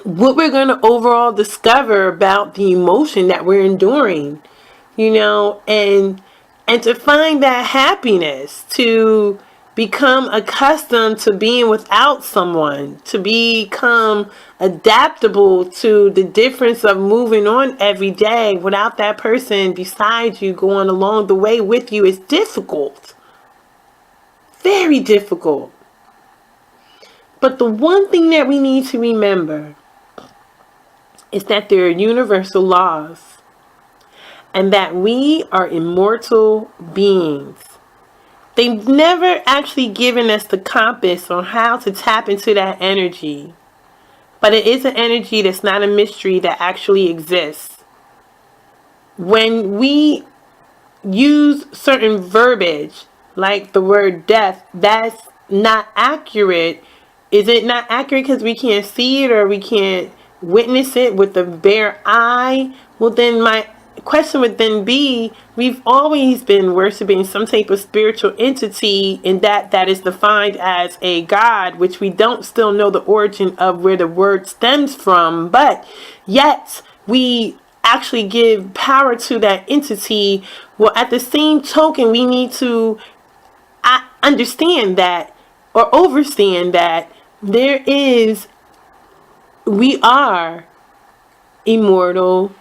what we're going to overall discover about the emotion that we're enduring, you know, and to find that happiness, to become accustomed to being without someone, to become adaptable to the difference of moving on every day without that person beside you going along the way with you is difficult. Very difficult. But the one thing that we need to remember is that there are universal laws and that we are immortal beings. They've never actually given us the compass on how to tap into that energy. But it is an energy that's not a mystery, that actually exists. When we use certain verbiage, like the word death, that's not accurate. Is it not accurate because we can't see it or we can't witness it with the bare eye? Well, then my question would then be, we've always been worshiping some type of spiritual entity, and that is defined as a god, which we don't still know the origin of where the word stems from, but yet we actually give power to that entity. Well, at the same token, we need to understand that or overstand that we are immortal,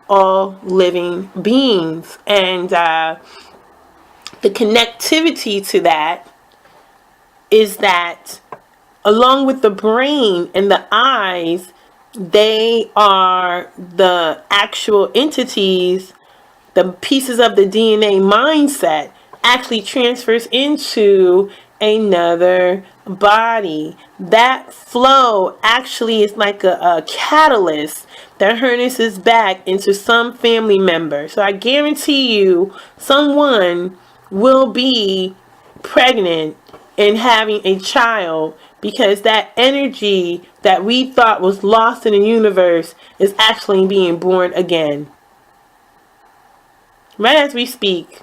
all living beings. And the connectivity to that is that along with the brain and the eyes, they are the actual entities, the pieces of the DNA mindset actually transfers into another body. That flow actually is like a catalyst that harnesses back into some family member. So I guarantee you someone will be pregnant and having a child, because that energy that we thought was lost in the universe is actually being born again. Right as we speak.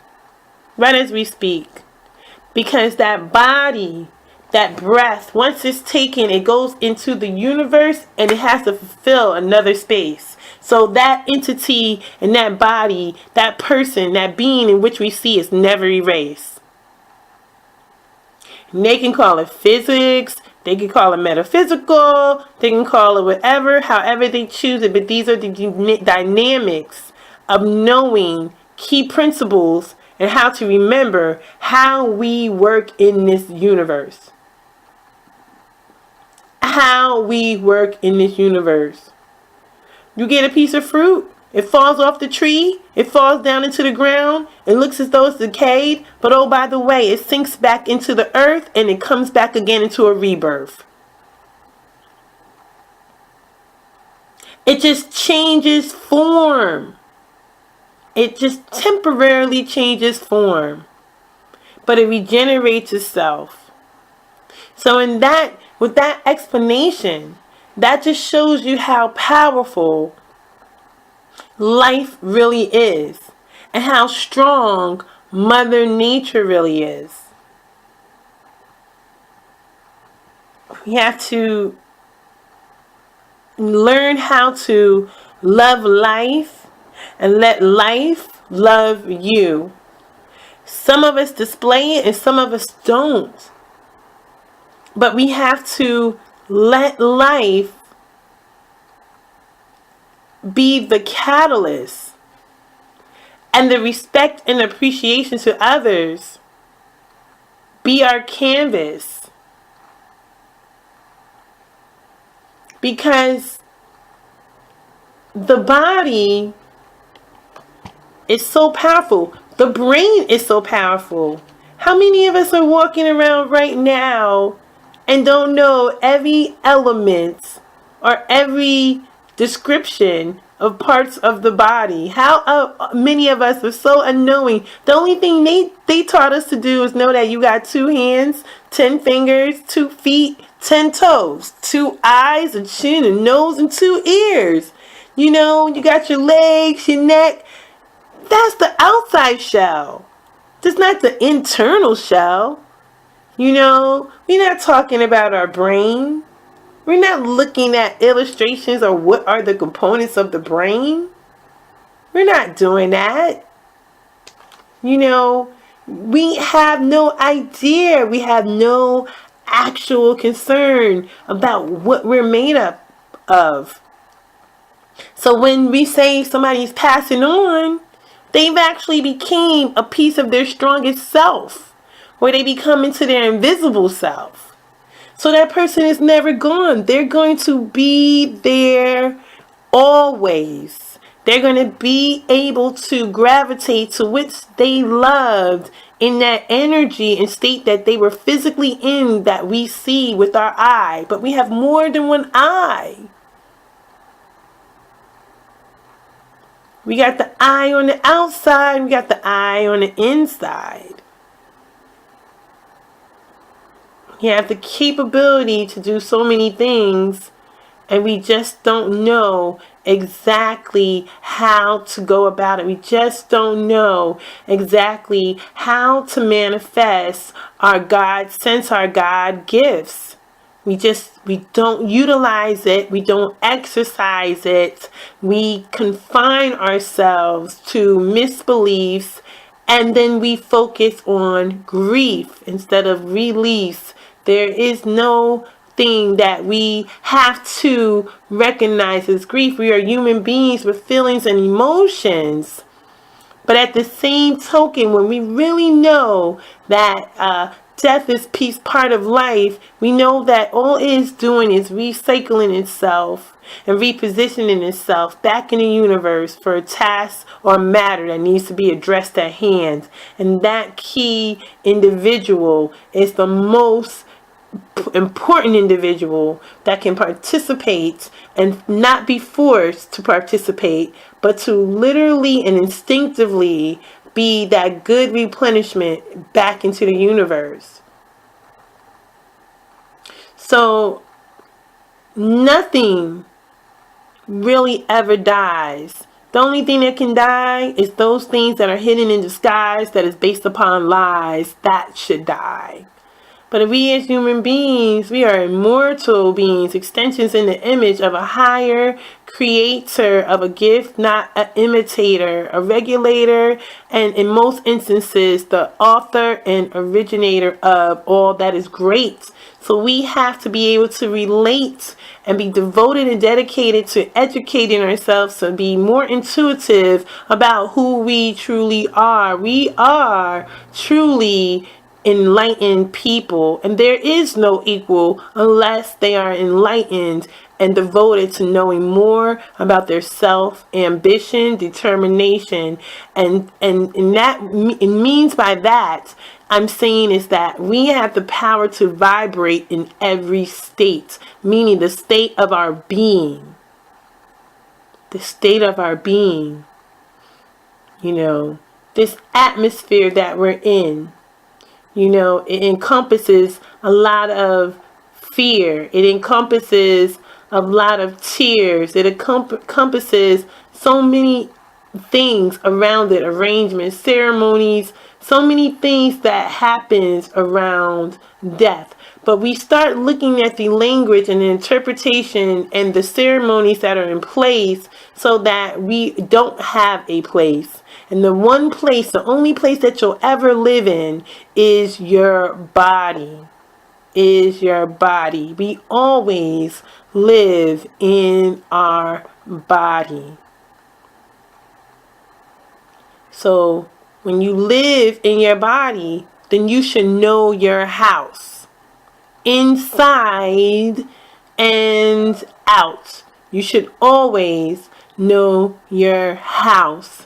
Right as we speak. Because that body, that breath, once it's taken, it goes into the universe and it has to fulfill another space. So that entity and that body, that person, that being in which we see is never erased. And they can call it physics, they can call it metaphysical, they can call it whatever, however they choose it, but these are the dynamics of knowing key principles and how to remember how we work in this universe. How we work in this universe. You get a piece of fruit, it falls off the tree, it falls down into the ground, it looks as though it's decayed, but oh, by the way, it sinks back into the earth and it comes back again into a rebirth. It just changes form. It just temporarily changes form, but it regenerates itself. So with that explanation, that just shows you how powerful life really is and how strong Mother Nature really is. We have to learn how to love life and let life love you. Some of us display it and some of us don't. But we have to let life be the catalyst, and the respect and appreciation to others be our canvas. Because the body is so powerful. The brain is so powerful. How many of us are walking around right now and don't know every element or every description of parts of the body? How many of us are so unknowing? The only thing they taught us to do is know that you got 2 hands, 10 fingers, 2 feet, 10 toes, 2 eyes, a chin, a nose, and 2 ears. You know, you got your legs, your neck. That's the outside shell. That's not the internal shell. You know, we're not talking about our brain. We're not looking at illustrations or what are the components of the brain. We're not doing that. You know, we have no idea. We have no actual concern about what we're made up of. So when we say somebody's passing on, they've actually became a piece of their strongest self, where they become into their invisible self. So that person is never gone. They're going to be there always. They're going to be able to gravitate to which they loved in that energy and state that they were physically in, that we see with our eye. But we have more than one eye. We got the eye on the outside. We got the eye on the inside. You have the capability to do so many things, and we just don't know exactly how to go about it. We just don't know exactly how to manifest our God gifts. We don't utilize it. We don't exercise it. We confine ourselves to misbeliefs, and then we focus on grief instead of release There is no thing that we have to recognize as grief. We are human beings with feelings and emotions. But at the same token, when we really know that death is part of life, we know that all it is doing is recycling itself and repositioning itself back in the universe for a task or matter that needs to be addressed at hand. And that key individual is the most important individual that can participate and not be forced to participate, but to literally and instinctively be that good replenishment back into the universe. So nothing really ever dies. The only thing that can die is those things that are hidden in disguise that is based upon lies. That should die. But we as human beings, we are immortal beings, extensions in the image of a higher creator of a gift, not an imitator, a regulator, and in most instances, the author and originator of all that is great. So we have to be able to relate and be devoted and dedicated to educating ourselves to be more intuitive about who we truly are. We are truly enlightened people, and there is no equal unless they are enlightened and devoted to knowing more about their self, ambition, determination, and that it means by that I'm saying is that we have the power to vibrate in every state, meaning the state of our being. The state of our being. This atmosphere that we're in. It encompasses a lot of fear. It encompasses a lot of tears. It encompasses so many things around it, arrangements, ceremonies, so many things that happens around death. But we start looking at the language and the interpretation and the ceremonies that are in place so that we don't have a place. And the one place, the only place that you'll ever live in is your body. Is your body. We always live in our body. So when you live in your body, then you should know your house. Inside and out. You should always know your house.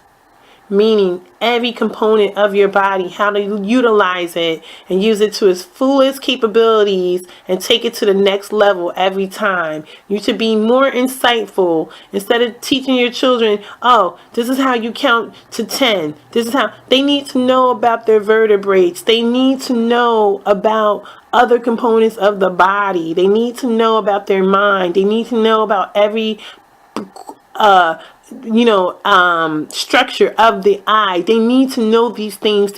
Meaning every component of your body, how to utilize it and use it to its fullest capabilities and take it to the next level every time. You should be more insightful instead of teaching your children, oh, this is how you count to 10. This is how they need to know about their vertebrae. They need to know about other components of the body. They need to know about their mind. They need to know about every structure of the eye. They need to know these things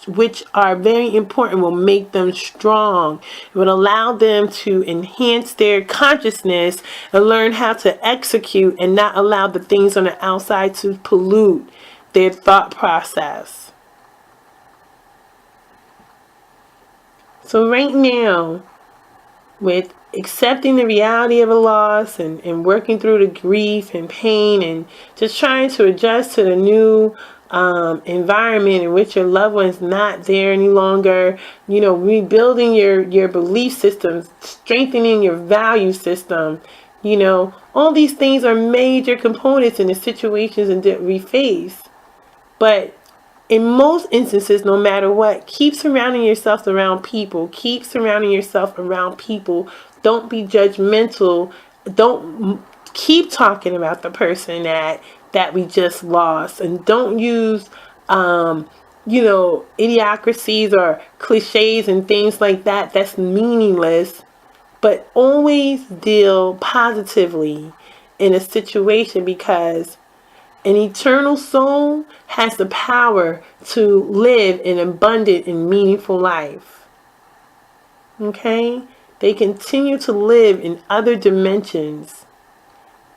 which are very important, will make them strong. It would allow them to enhance their consciousness and learn how to execute and not allow the things on the outside to pollute their thought process. So right now, with accepting the reality of a loss and working through the grief and pain and just trying to adjust to the new environment in which your loved one's not there any longer, rebuilding your belief systems, strengthening your value system, all these things are major components in the situations that we face. But in most instances, no matter what, keep surrounding yourself around people. Keep surrounding yourself around people. Don't be judgmental. Don't keep talking about the person that we just lost. And don't use, idiocracies or cliches and things like that. That's meaningless. But always deal positively in a situation, because an eternal soul has the power to live an abundant and meaningful life. Okay? They continue to live in other dimensions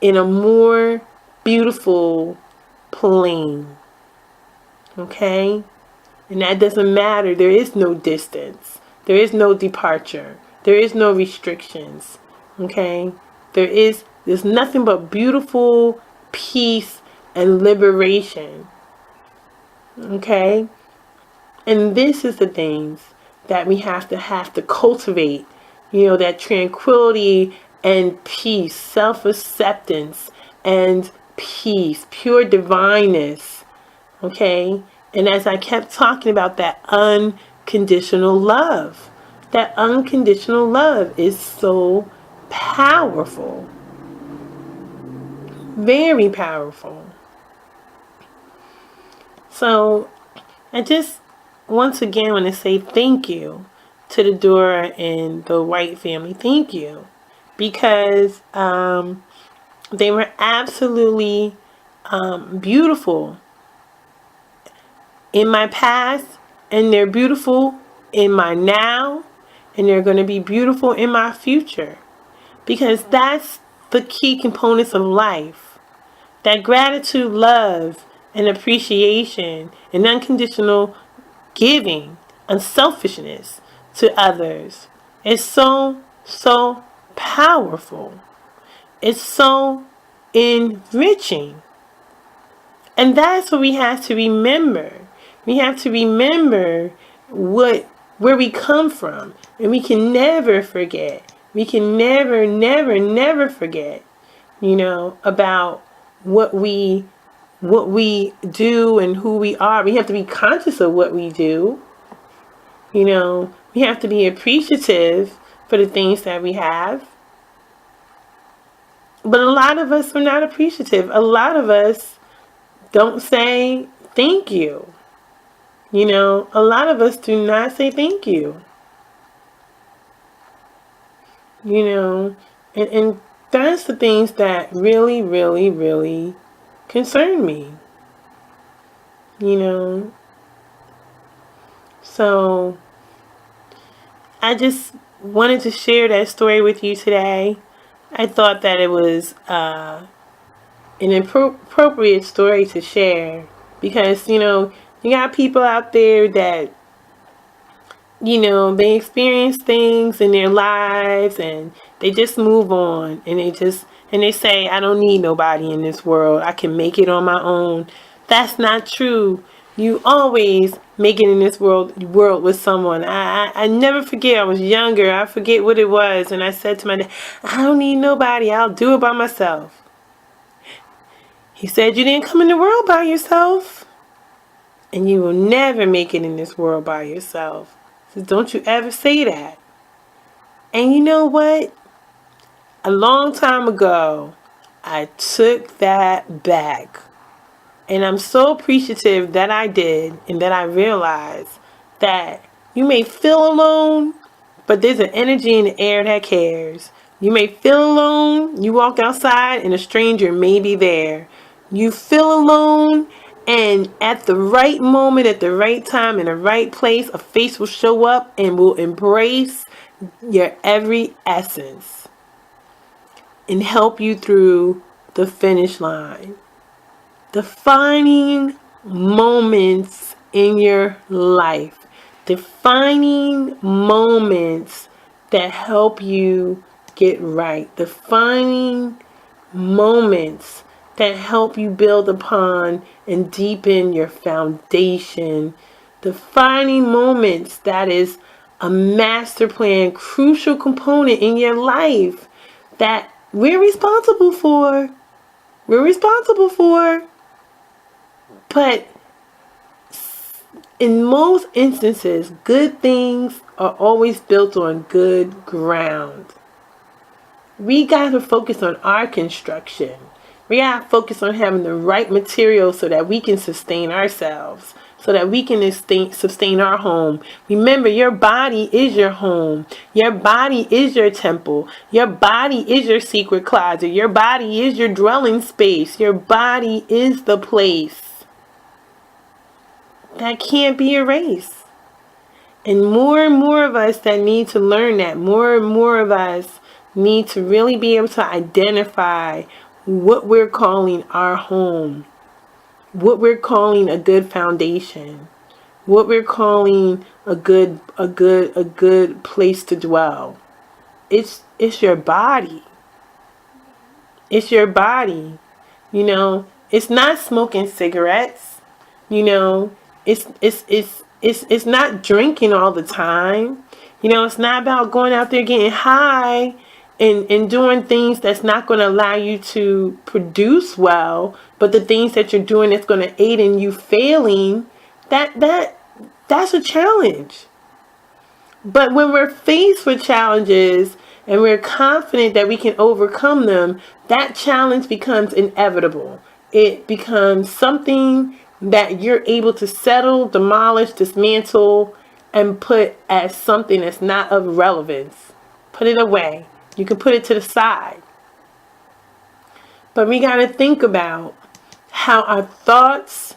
in a more beautiful plane. Okay? And that doesn't matter. There is no distance. There is no departure. There is no restrictions. Okay? There's nothing but beautiful peace and liberation. Okay? And this is the things that we have to cultivate. That tranquility and peace, self-acceptance and peace, pure divineness. Okay? And as I kept talking about that unconditional love, that unconditional love is so powerful. Very powerful. So I just once again want to say thank you to the Dora and the White family. Thank you. Because they were absolutely beautiful in my past, and they're beautiful in my now, and they're going to be beautiful in my future. Because that's the key components of life. That gratitude, love, and appreciation, and unconditional giving, unselfishness to others is so, so powerful. It's so enriching. And that's what we have to remember. We have to remember where we come from. And we can never forget. We can never, never, never forget, about what we do and who we are. We have to be conscious of what we do. We have to be appreciative for the things that we have. But a lot of us are not appreciative. A lot of us don't say thank you. A lot of us do not say thank you. And that's the things that really, really, really concern me. So I just wanted to share that story with you today. I thought that it was an appropriate story to share because, you got people out there that, they experience things in their lives and they just move on and they say, I don't need nobody in this world. I can make it on my own. That's not true. You always make it in this world with someone. I never forget. I was younger. I forget what it was. And I said to my dad, I don't need nobody. I'll do it by myself. He said, you didn't come in the world by yourself. And you will never make it in this world by yourself. So don't you ever say that. And you know what? A long time ago, I took that back. And I'm so appreciative that I did and that I realized that you may feel alone, but there's an energy in the air that cares. You may feel alone. You walk outside and a stranger may be there. You feel alone, and at the right moment, at the right time, in the right place, a face will show up and will embrace your every essence and help you through the finish line. Defining moments in your life. Defining moments that help you get right. Defining moments that help you build upon and deepen your foundation. Defining moments that is a master plan, crucial component in your life that we're responsible for. We're responsible for. But in most instances, good things are always built on good ground. We got to focus on our construction. We got to focus on having the right material so that we can sustain ourselves, so that we can sustain our home. Remember, your body is your home. Your body is your temple. Your body is your secret closet. Your body is your dwelling space. Your body is the place that can't be erased. And more of us that need to learn that. More and more of us need to really be able to identify what we're calling our home. What we're calling a good foundation. what we're calling a good place to dwell. It's your body. It's your body. It's not smoking cigarettes. It's not drinking all the time. It's not about going out there getting high and doing things that's not going to allow you to produce well, but the things that you're doing that's going to aid in you failing, that's a challenge. But when we're faced with challenges and we're confident that we can overcome them, that challenge becomes inevitable. It becomes something that you're able to settle, demolish, dismantle, and put as something that's not of relevance. Put it away. You can put it to the side. But we got to think about how our thoughts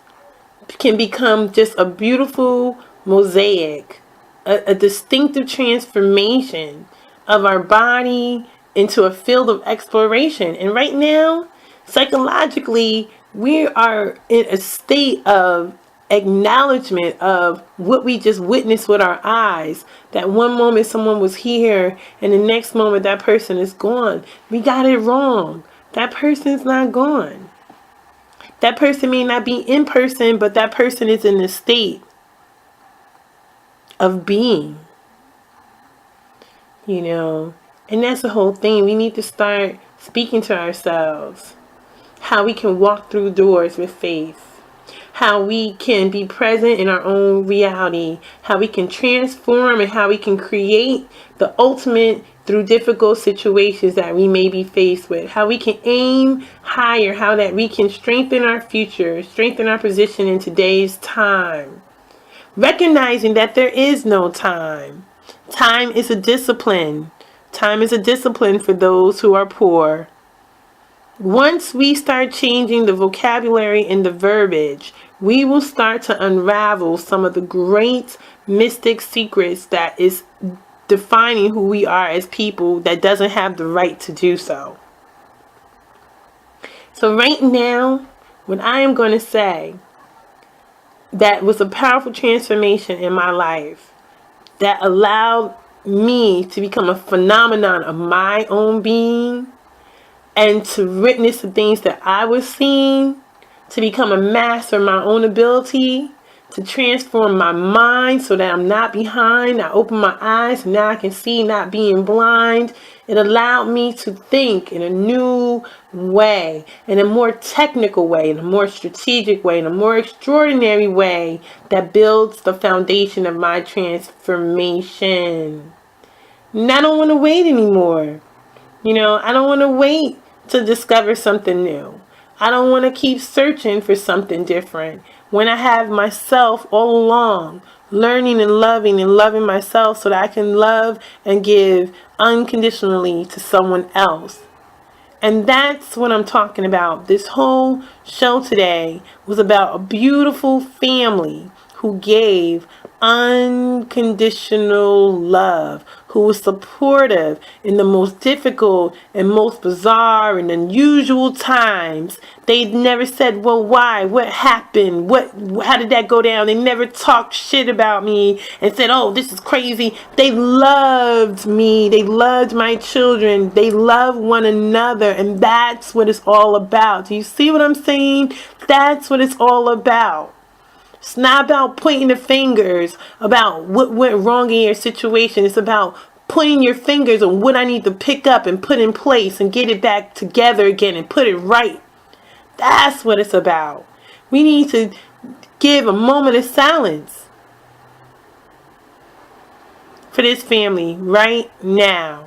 can become just a beautiful mosaic, a distinctive transformation of our body into a field of exploration. And right now, psychologically, we are in a state of acknowledgement of what we just witnessed with our eyes. That one moment someone was here and the next moment that person is gone. We got it wrong. That person's not gone. That person may not be in person, but that person is in a state of being. And that's the whole thing. We need to start speaking to ourselves. How we can walk through doors with faith. How we can be present in our own reality. How we can transform and how we can create the ultimate through difficult situations that we may be faced with. How we can aim higher. How that we can strengthen our future. Strengthen our position in today's time. Recognizing that there is no time. Time is a discipline. Time is a discipline for those who are poor. Once we start changing the vocabulary and the verbiage, we will start to unravel some of the great mystic secrets that is defining who we are as people that doesn't have the right to do so. So right now, what I am going to say that was a powerful transformation in my life that allowed me to become a phenomenon of my own being and to witness the things that I was seeing, to become a master of my own ability, to transform my mind so that I'm not behind. I open my eyes and now I can see, not being blind. It allowed me to think in a new way, in a more technical way, in a more strategic way, in a more extraordinary way that builds the foundation of my transformation. And I don't want to wait anymore. I don't want to wait to discover something new. I don't want to keep searching for something different when I have myself all along, learning and loving myself so that I can love and give unconditionally to someone else. And that's what I'm talking about. This whole show today was about a beautiful family who gave unconditional love, who was supportive in the most difficult and most bizarre and unusual times. They never said, well, why? What happened? How did that go down? They never talked shit about me and said, oh, this is crazy. They loved me. They loved my children. They love one another. And that's what it's all about. Do you see what I'm saying? That's what it's all about. It's not about pointing the fingers about what went wrong in your situation. It's about pointing your fingers on what I need to pick up and put in place and get it back together again and put it right. That's what it's about. We need to give a moment of silence for this family right now.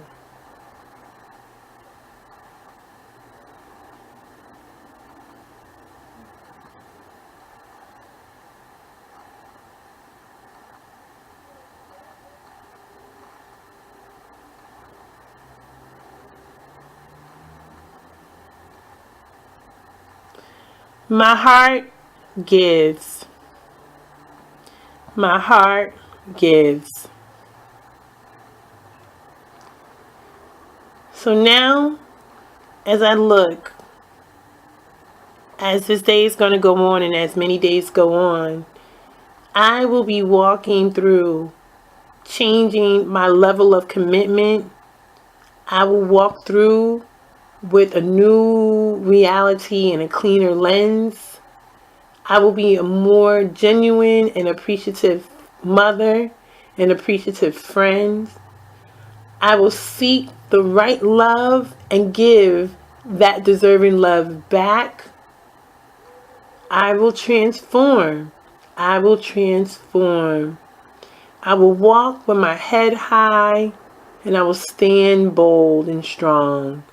My heart gives. My heart gives. So now, as I look, as this day is going to go on and as many days go on, I will be walking through changing my level of commitment. I will walk through with a new reality and a cleaner lens. I will be a more genuine and appreciative mother and appreciative friend. I will seek the right love and give that deserving love back. I will transform. I will transform. I will walk with my head high and I will stand bold and strong.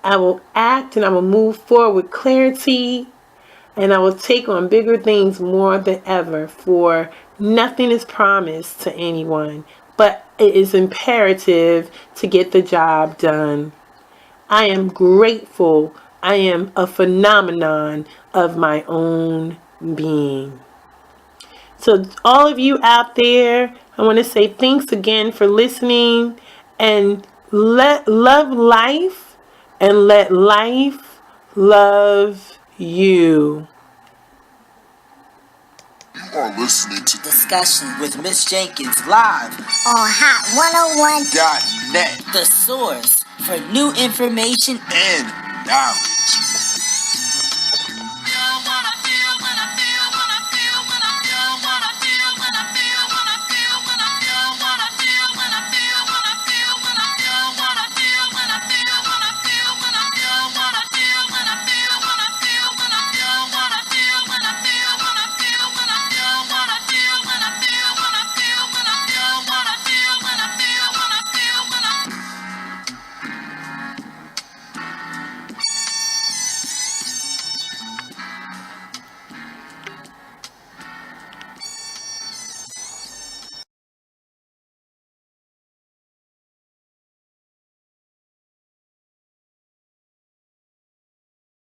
I will act and I will move forward with clarity and I will take on bigger things more than ever, for nothing is promised to anyone, but it is imperative to get the job done. I am grateful. I am a phenomenon of my own being. So all of you out there, I want to say thanks again for listening, and love life and let life love you. You are listening to Discussion with Miss Jenkins live on Hot101.net, the source for new information and knowledge.